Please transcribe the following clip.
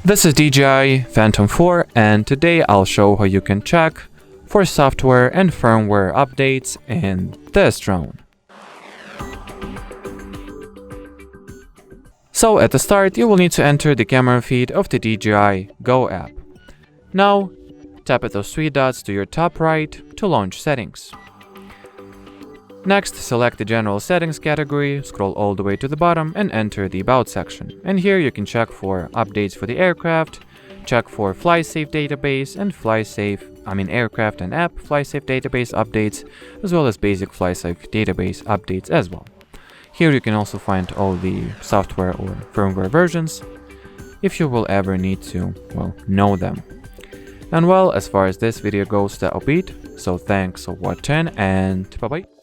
This is DJI PHANTOM 4, and today I'll show how you can check for software and firmware updates in this drone. So at the start, you will need to enter the camera feed of the DJI Go app. Now, tap at those three dots to your top right to launch settings. Next, select the General Settings category, scroll all the way to the bottom and enter the About section. And here you can check for updates for the aircraft, check for FlySafe database and aircraft and app FlySafe database updates, as well as basic FlySafe database updates as well. Here you can also find all the software or firmware versions, if you will ever need to, know them. And as far as this video goes, that'll be it. So thanks for watching and bye bye.